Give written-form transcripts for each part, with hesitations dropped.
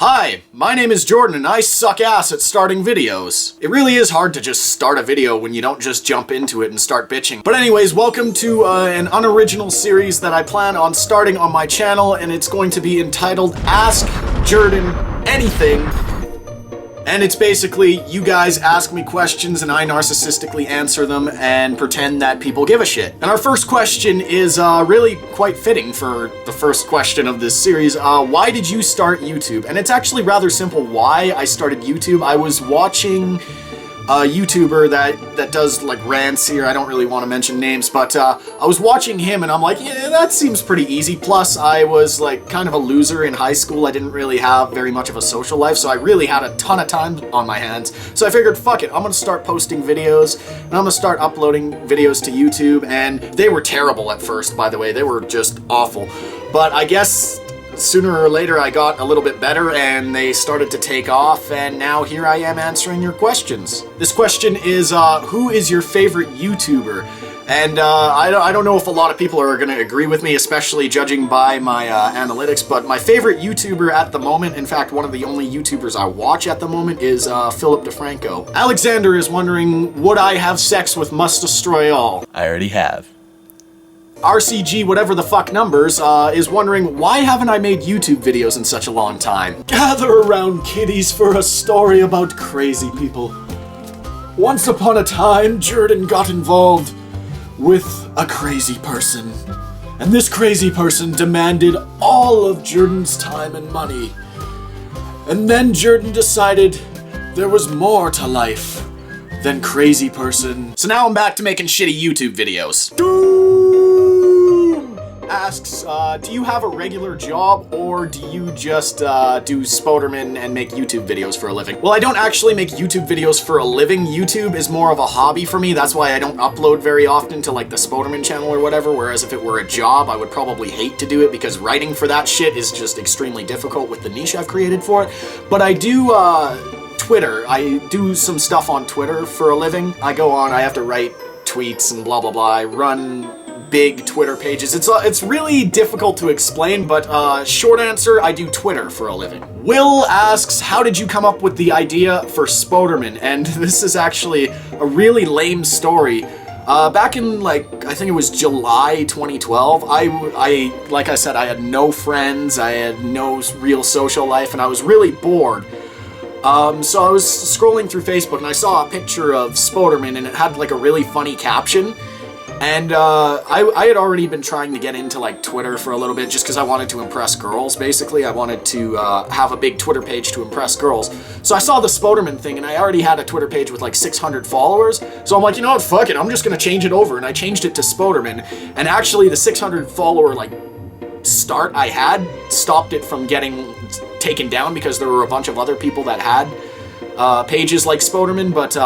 Hi, my name is Jordan and I suck ass at starting videos. It really is hard to just start a video when you don't just jump into it and start bitching. But anyways, welcome to an unoriginal series that I plan on starting on my channel, and it's going to be entitled Ask Jrdn Anything. And it's basically, you guys ask me questions and I narcissistically answer them and pretend that people give a shit. And our first question is really quite fitting for the first question of this series. Why did you start YouTube? And it's actually rather simple why I started YouTube. I was watching a YouTuber that does like rants here. I don't really want to mention names, but I was watching him and I'm like, yeah, that seems pretty easy. Plus, I was like kind of a loser in high school. I didn't really have very much of a social life, so I really had a ton of time on my hands. So I figured, fuck it, I'm gonna start posting videos and I'm gonna start uploading videos to YouTube. And they were terrible at first, by the way. They were just awful. But I guess sooner or later I got a little bit better and they started to take off, and now here I am answering your questions. This question is, who is your favorite YouTuber? And I don't know if a lot of people are going to agree with me, especially judging by my analytics, but my favorite YouTuber at the moment, in fact one of the only YouTubers I watch at the moment, is Philip DeFranco. Alexander is wondering, would I have sex with Must Destroy All? I already have. RCG whatever the fuck numbers is wondering, why haven't I made YouTube videos in such a long time? Gather around, kiddies, for a story about crazy people. Once upon a time, Jrdn got involved with a crazy person. And this crazy person demanded all of Jrdn's time and money. And then Jrdn decided there was more to life than crazy person. So now I'm back to making shitty YouTube videos. Asks, do you have a regular job or do you just do Spodermen and make YouTube videos for a living? Well, I don't actually make YouTube videos for a living. YouTube is more of a hobby for me. That's why I don't upload very often to like the Spodermen channel or whatever, whereas if it were a job, I would probably hate to do it because writing for that shit is just extremely difficult with the niche I've created for it. But I do Twitter. I do some stuff on Twitter for a living. I go on, I have to write tweets and blah blah blah. I run big Twitter pages. It's really difficult to explain, but short answer, I do Twitter for a living. Will asks, how did you come up with the idea for Spodermen? And this is actually a really lame story. Back in like, I think it was July 2012, I like I said, I had no friends, I had no real social life, and I was really bored. So I was scrolling through Facebook and I saw a picture of Spodermen and it had like a really funny caption. And I had already been trying to get into like Twitter for a little bit just because I wanted to impress girls, basically. I wanted to have a big Twitter page to impress girls. So I saw the Spodermen thing and I already had a Twitter page with like 600 followers. So I'm like, you know what, fuck it, I'm just gonna change it over. And I changed it to Spodermen. And actually the 600 follower like start I had stopped it from getting taken down because there were a bunch of other people that had pages like Spodermen, but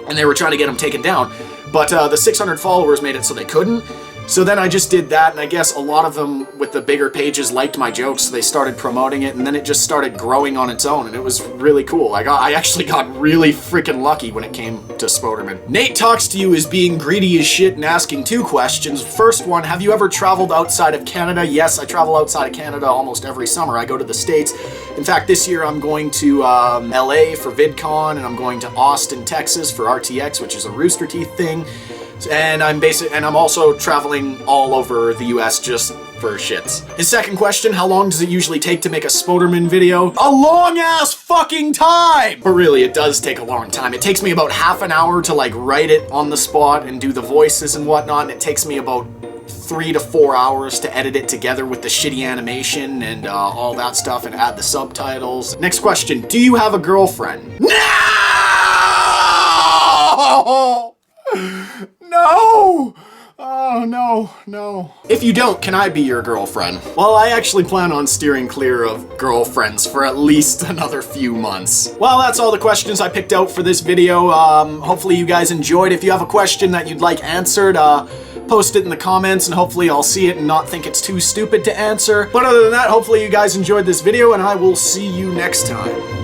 and they were trying to get them taken down. But the 600 followers made it so they couldn't. So then I just did that, and I guess a lot of them with the bigger pages liked my jokes, so they started promoting it, and then it just started growing on its own, and it was really cool. I actually got really freaking lucky when it came to Spodermen. Nate Talks to You is being greedy as shit and asking two questions. First one, have you ever traveled outside of Canada? Yes, I travel outside of Canada almost every summer. I go to the States. In fact, this year I'm going to LA for VidCon, and I'm going to Austin, Texas for RTX, which is a Rooster Teeth thing. And I'm also traveling all over the US just for shits. His second question, how long does it usually take to make a Spodermen video? A long ass fucking time! But really, it does take a long time. It takes me about half an hour to like write it on the spot and do the voices and whatnot, and it takes me about 3 to 4 hours to edit it together with the shitty animation and all that stuff and add the subtitles. Next question, do you have a girlfriend? No! No! Oh, no. If you don't, can I be your girlfriend? Well, I actually plan on steering clear of girlfriends for at least another few months. Well, that's all the questions I picked out for this video. Hopefully you guys enjoyed. If you have a question that you'd like answered, post it in the comments and hopefully I'll see it and not think it's too stupid to answer. But other than that, hopefully you guys enjoyed this video and I will see you next time.